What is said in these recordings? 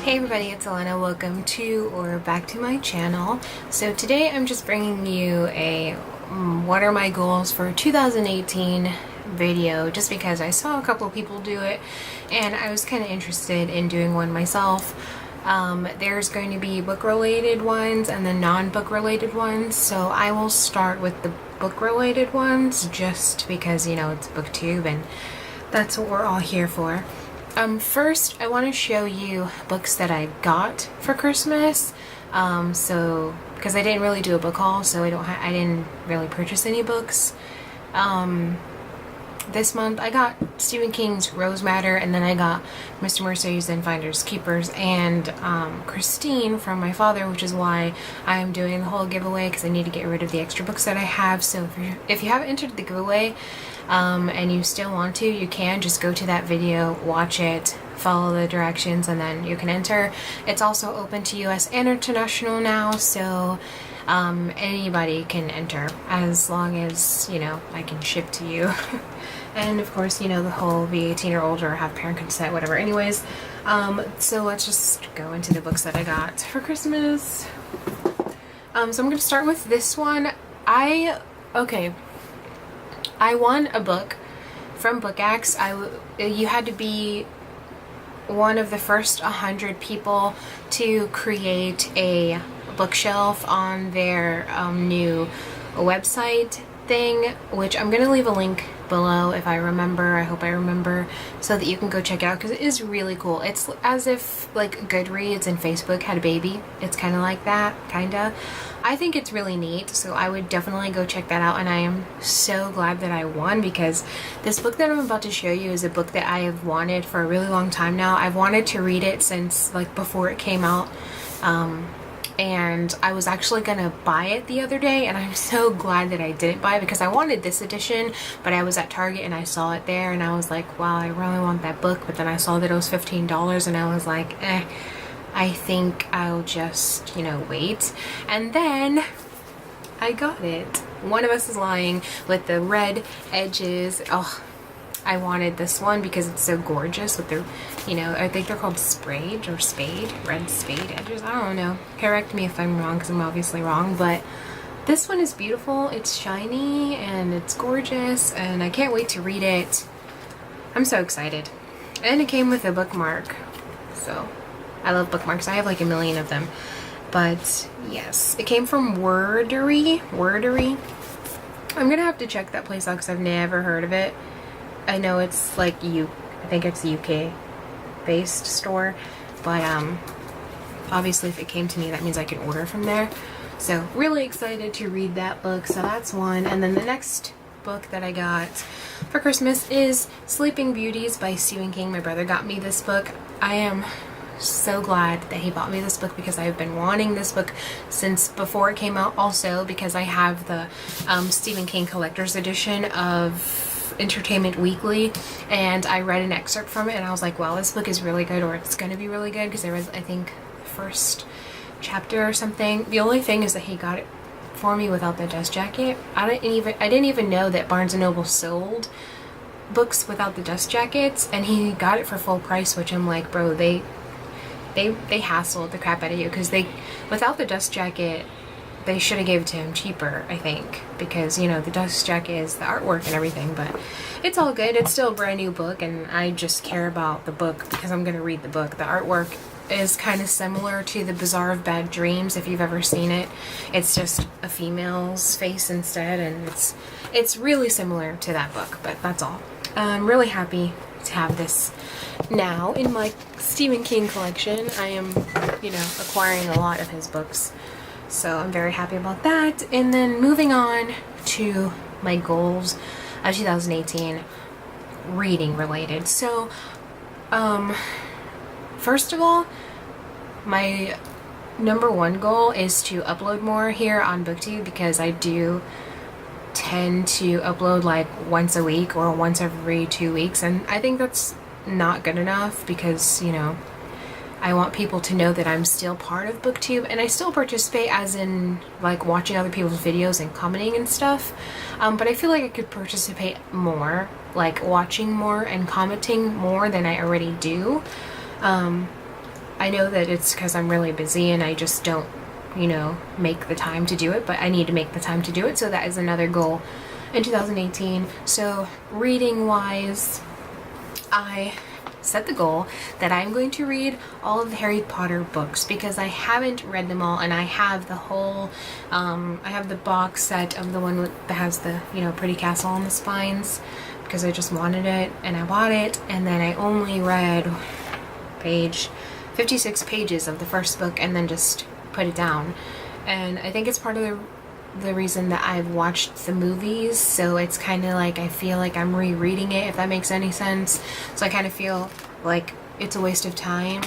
Hey everybody, it's Elena. Welcome to or back to my channel. So today I'm just bringing you a what are my goals for 2018 video, just because I saw a couple of people do it and I was kind of interested in doing one myself. There's going to be book related ones and then non-book related ones, so I will start with the book related ones just because, you know, it's booktube and that's what we're all here for. First, I want to show you books that I got for Christmas. So because I didn't really do a book haul, so I didn't really purchase any books. This month I got Stephen King's Rose Madder, and then I got Mr. Mercedes and Finders Keepers, and Christine from my father, which is why I'm doing the whole giveaway, because I need to get rid of the extra books that I have. So if you haven't entered the giveaway and you still want to, you can just go to that video, watch it, follow the directions, and then you can enter. It's also open to US and international now, so anybody can enter as long as, you know, I can ship to you. And of course, you know, the whole be 18 or older, have parent consent, whatever. Anyways, so let's just go into the books that I got for Christmas. So I'm going to start with this one. I won a book from BookX. You had to be one of the first 100 people to create a bookshelf on their new website thing, which I'm going to leave a link below if I remember. I hope I remember, so that you can go check it out, because it is really cool. It's as if like Goodreads and Facebook had a baby. It's kind of like that, kinda. I think it's really neat, so I would definitely go check that out, and I am so glad that I won, because this book that I'm about to show you is a book that I have wanted for a really long time now. I've wanted to read it since like before it came out, and I was actually gonna buy it the other day, and I'm so glad that I didn't buy it, because I wanted this edition, but I was at Target and I saw it there and I was like, wow, I really want that book. But then I saw that it was $15 and I was like, I think I'll just, you know, wait. And then I got it. One of Us is Lying, with the red edges. Oh, I wanted this one because it's so gorgeous with the, you know, I think they're called spade, red spade edges. I don't know. Correct me if I'm wrong, because I'm obviously wrong, but this one is beautiful. It's shiny and it's gorgeous, and I can't wait to read it. I'm so excited. And it came with a bookmark, so I love bookmarks. I have like a million of them. But yes, it came from Wordery. I'm gonna have to check that place out because I've never heard of it. I know it's like I think it's a UK based store, but obviously if it came to me, that means I can order from there. So really excited to read that book. So that's one. And then the next book that I got for Christmas is Sleeping Beauties by Stephen King. My brother got me this book. I am so glad that he bought me this book, because I've been wanting this book since before it came out. Also because I have the Stephen King collector's edition of Entertainment Weekly, and I read an excerpt from it and I was like, wow, this book is really good, or it's going to be really good, because I read, I think, the first chapter or something. The only thing is that he got it for me without the dust jacket. I didn't even know that Barnes & Noble sold books without the dust jackets, and he got it for full price, which I'm like, bro, they hassled the crap out of you, because without the dust jacket, they should have gave it to him cheaper, I think, because, you know, the dust jacket is the artwork and everything, but it's all good. It's still a brand new book, and I just care about the book because I'm going to read the book. The artwork is kind of similar to The Bazaar of Bad Dreams, if you've ever seen it. It's just a female's face instead, and it's really similar to that book, but that's all. I'm really happy to have this now in my Stephen King collection. I am, you know, acquiring a lot of his books, so I'm very happy about that. And then moving on to my goals of 2018, reading related. So, first of all, my number one goal is to upload more here on BookTube, because I do tend to upload like once a week or once every 2 weeks, and I think that's not good enough, because, you know, I want people to know that I'm still part of BookTube, and I still participate as in like watching other people's videos and commenting and stuff, but I feel like I could participate more, like watching more and commenting more than I already do. I know that it's because I'm really busy and I just don't, you know, make the time to do it, but I need to make the time to do it. So that is another goal in 2018. So reading wise, I set the goal that I'm going to read all of the Harry Potter books because I haven't read them all, and I have the whole I have the box set of the one that has the, you know, pretty castle on the spines because I just wanted it and I bought it, and then I only read 56 pages of the first book and then just put it down. And I think it's part of the reason that I've watched the movies, so it's kind of like I feel like I'm rereading it, if that makes any sense. So I kind of feel like it's a waste of time.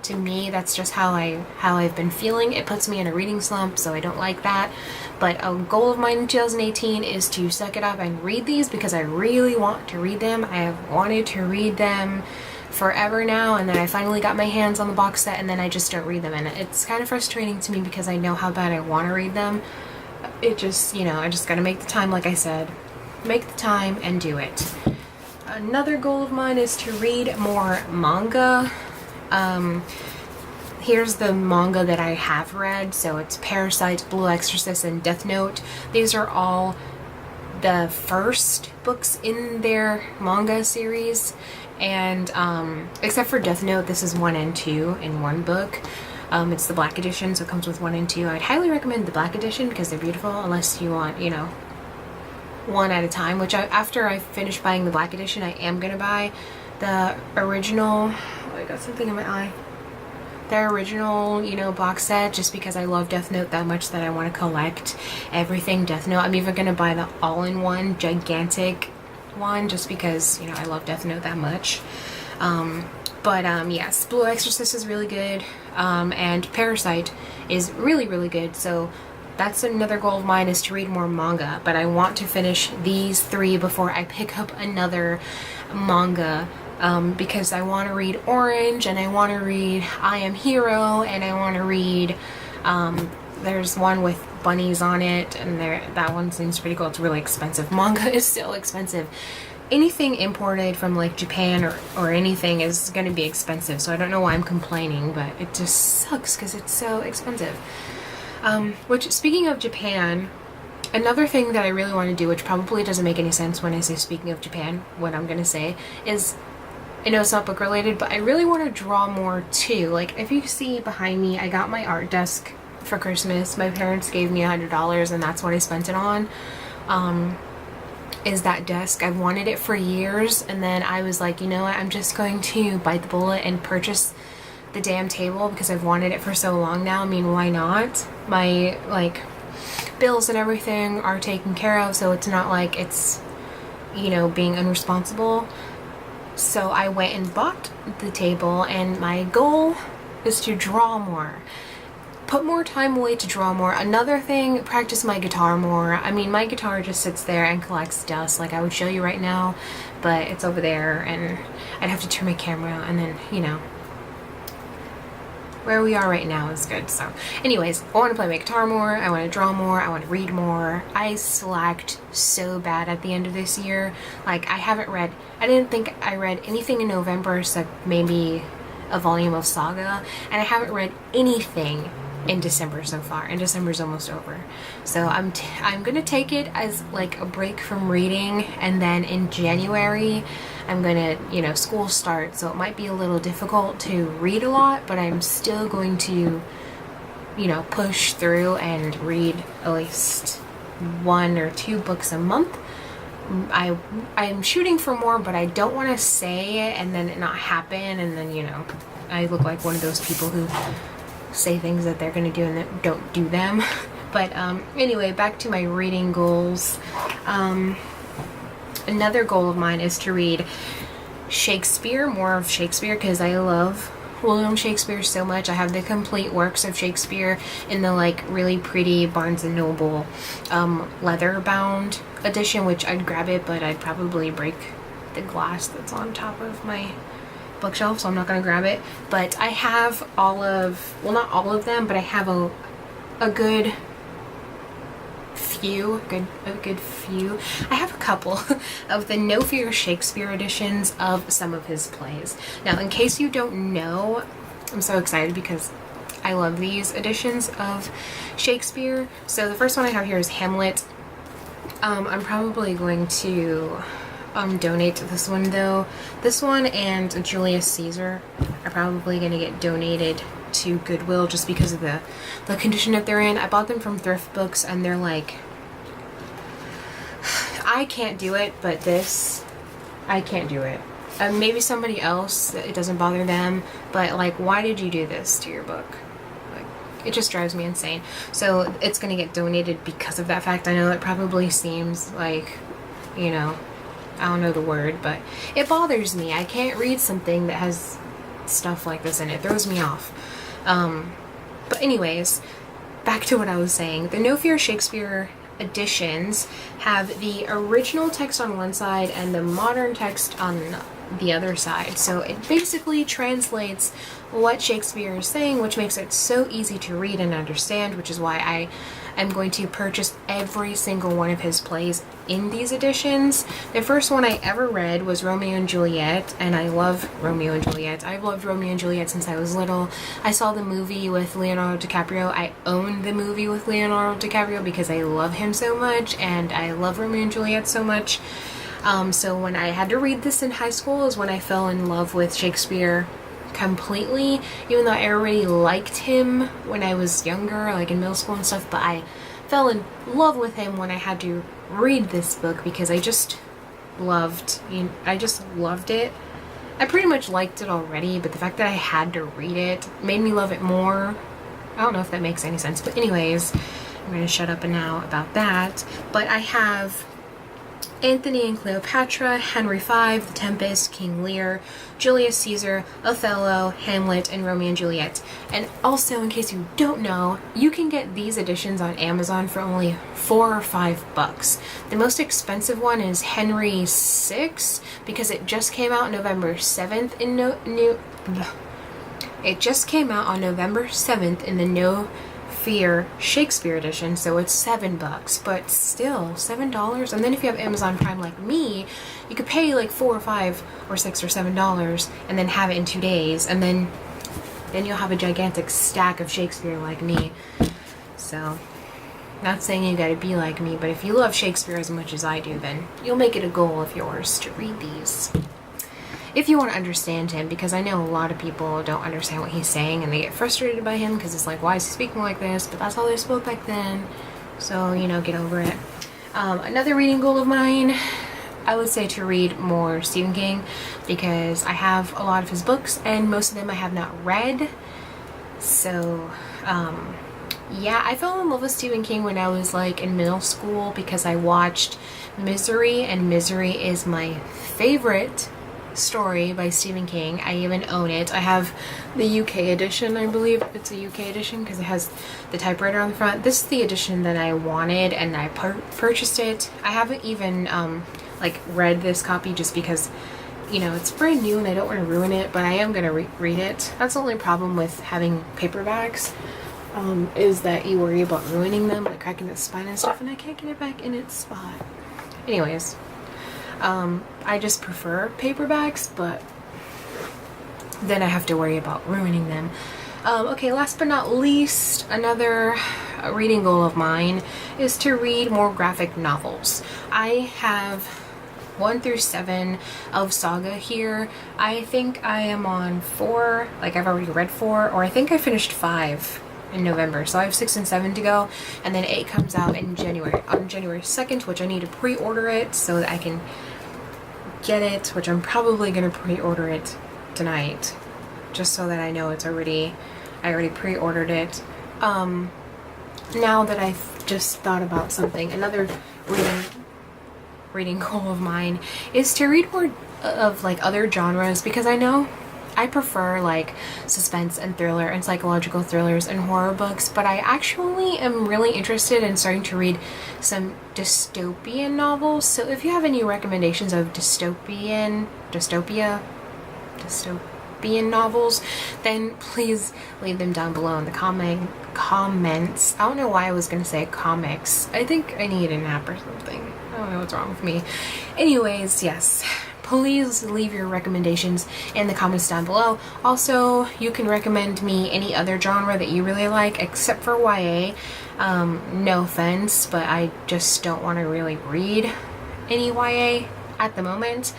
To me, that's just how I've been feeling. It puts me in a reading slump, so I don't like that. But a goal of mine in 2018 is to suck it up and read these because I really want to read them. I have wanted to read them forever now, and then I finally got my hands on the box set, and then I just don't read them, and it's kind of frustrating to me because I know how bad I want to read them. It just, you know, I just gotta make the time, like I said. Make the time and do it. Another goal of mine is to read more manga. Here's the manga that I have read. So it's Parasite, Blue Exorcist, and Death Note. These are all the first books in their manga series. And except for Death Note, this is 1 and 2 in one book. It's the black edition, so it comes with 1 and 2. I'd highly recommend the black edition because they're beautiful, unless you want, you know, one at a time, which after I finish buying the black edition, I am going to buy the original, oh, I got something in my eye, the original, you know, box set, just because I love Death Note that much that I want to collect everything Death Note. I'm even going to buy the all-in-one gigantic one just because, you know, I love Death Note that much. Yes, Blue Exorcist is really good, and Parasite is really, really good, so that's another goal of mine, is to read more manga, but I want to finish these 3 before I pick up another manga, because I want to read Orange, and I want to read I Am Hero, and I want to read, there's one with bunnies on it, and that one seems pretty cool. It's really expensive. Manga is so expensive. Anything imported from like Japan or anything is going to be expensive, so I don't know why I'm complaining, but it just sucks because it's so expensive. Which, speaking of Japan, another thing that I really want to do, which probably doesn't make any sense when I say speaking of Japan, what I'm going to say is, I know it's not book related, but I really want to draw more too. Like, if you see behind me, I got my art desk for Christmas. My parents gave me $100 and that's what I spent it on. Is that desk. I've wanted it for years, and then I was like, you know what, I'm just going to bite the bullet and purchase the damn table because I've wanted it for so long now. I mean, why not? My, like, bills and everything are taken care of, so it's not like it's, you know, being unresponsible. So I went and bought the table, and my goal is to draw more. Put more time away to draw more. Another thing, practice my guitar more. I mean, my guitar just sits there and collects dust, like I would show you right now, but it's over there, and I'd have to turn my camera, and then, you know, where we are right now is good. So anyways, I want to play my guitar more, I want to draw more, I want to read more. I slacked so bad at the end of this year. Like, I didn't think I read anything in November except maybe a volume of Saga, and I haven't read anything in December so far, and December's almost over. So I'm gonna take it as like a break from reading, and then in January I'm gonna, you know, school starts, so it might be a little difficult to read a lot, but I'm still going to, you know, push through and read at least 1 or 2 books a month. I'm shooting for more, but I don't want to say it and then it not happen, and then, you know, I look like one of those people who say things that they're going to do and then don't do them. But anyway, back to my reading goals. Another goal of mine is to read Shakespeare, more of Shakespeare, because I love William Shakespeare so much. I have the complete works of Shakespeare in the like really pretty Barnes & Noble leather bound edition, which I'd grab it, but I'd probably break the glass that's on top of my bookshelf, so I'm not going to grab it. But I have all of, well, not all of them, but I have a good few. I have a couple of the No Fear Shakespeare editions of some of his plays. Now, in case you don't know, I'm so excited because I love these editions of Shakespeare. So the first one I have here is Hamlet. I'm probably going to donate this one though. This one and Julius Caesar are probably going to get donated to Goodwill just because of the condition that they're in. I bought them from Thrift Books and they're like, I can't do it, but this, I can't do it. Maybe somebody else, it doesn't bother them, but like, why did you do this to your book? Like, it just drives me insane. So it's gonna get donated because of that fact. I know it probably seems like, you know, I don't know the word, but it bothers me. I can't read something that has stuff like this in it. It throws me off. But anyways, back to what I was saying. The No Fear Shakespeare editions have the original text on one side and the modern text on the other side. So it basically translates what Shakespeare is saying, which makes it so easy to read and understand, which is why I am going to purchase every single one of his plays in these editions. The first one I ever read was Romeo and Juliet, and I love Romeo and Juliet. I've loved Romeo and Juliet since I was little. I saw the movie with Leonardo DiCaprio. I own the movie with Leonardo DiCaprio because I love him so much, and I love Romeo and Juliet so much. So when I had to read this in high school is when I fell in love with Shakespeare completely, even though I already liked him when I was younger, like in middle school and stuff, but I fell in love with him when I had to read this book because I just loved it. I pretty much liked it already, but the fact that I had to read it made me love it more. I don't know if that makes any sense, but anyways, I'm gonna shut up now about that. But I have Antony and Cleopatra, Henry V, The Tempest, King Lear, Julius Caesar, Othello, Hamlet, and Romeo and Juliet. And also, in case you don't know, you can get these editions on Amazon for only $4 or $5. The most expensive one is Henry VI because it just came out November 7th It just came out on November 7th in the No Fear Shakespeare edition, so it's $7, but still $7. And then if you have Amazon Prime like me, you could pay like $4 or $5 or $6 or $7 and then have it in 2 days, and then you'll have a gigantic stack of Shakespeare like me. So, not saying you gotta be like me, but if you love Shakespeare as much as I do, then you'll make it a goal of yours to read these. If you want to understand him, because I know a lot of people don't understand what he's saying and they get frustrated by him because it's like, why is he speaking like this? But that's how they spoke back then. So, you know, get over it. Another reading goal of mine, I would say to read more Stephen King because I have a lot of his books and most of them I have not read. So, yeah, I fell in love with Stephen King when I was like in middle school because I watched Misery, and Misery is my favorite story by Stephen King. I even own it. I have the UK edition, I believe it's a UK edition because it has the typewriter on the front. This is the edition that I wanted and I purchased it. I haven't even like read this copy just because, you know, it's brand new and I don't want to ruin it, but I am going to read it. That's the only problem with having paperbacks, is that you worry about ruining them, like cracking the spine and stuff, and I can't get it back in its spot. Anyways, I just prefer paperbacks, but then I have to worry about ruining them. Okay, last but not least, another reading goal of mine is to read more graphic novels. I have 1 through 7 of Saga here. I think I am on 4, like I've already read 4, or I think I finished 5 in November, so I have 6 and 7 to go, and then 8 comes out in January, on January 2nd, which I need to pre-order it so that I can get it, which I'm probably going to pre-order it tonight, just so that I know I already pre-ordered it. Now that I've just thought about something, another reading goal of mine is to read more of like other genres, because I know I prefer like suspense and thriller and psychological thrillers and horror books, but I actually am really interested in starting to read some dystopian novels. So if you have any recommendations of dystopian novels, then please leave them down below in the comments. I don't know why I was gonna say comics. I think I need a nap or something. I don't know what's wrong with me. Anyways, yes, please leave your recommendations in the comments down below. Also, you can recommend me any other genre that you really like except for YA. No offense, but I just don't want to really read any YA at the moment.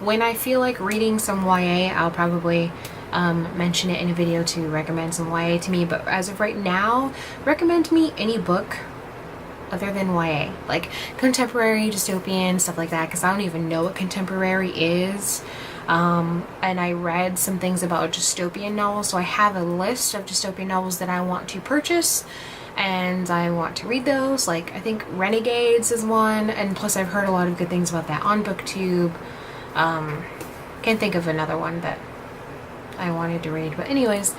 When I feel like reading some YA, I'll probably mention it in a video to recommend some YA to me, but as of right now, recommend me any book other than YA, like contemporary, dystopian, stuff like that, because I don't even know what contemporary is. And I read some things about dystopian novels, so I have a list of dystopian novels that I want to purchase, and I want to read those. Like, I think Renegades is one, and plus I've heard a lot of good things about that on BookTube. Can't think of another one that I wanted to read, but anyways,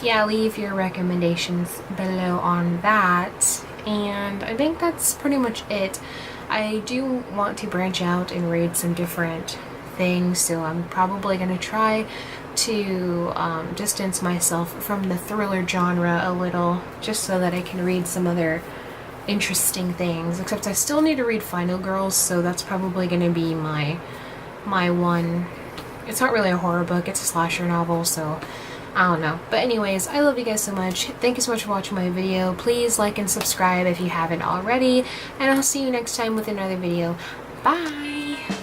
yeah, leave your recommendations below on that. And I think that's pretty much it. I do want to branch out and read some different things, so I'm probably going to try to distance myself from the thriller genre a little, just so that I can read some other interesting things. Except I still need to read Final Girls, so that's probably going to be my one. It's not really a horror book, it's a slasher novel, so I don't know. But anyways, I love you guys so much. Thank you so much for watching my video. Please like and subscribe if you haven't already, and I'll see you next time with another video. Bye!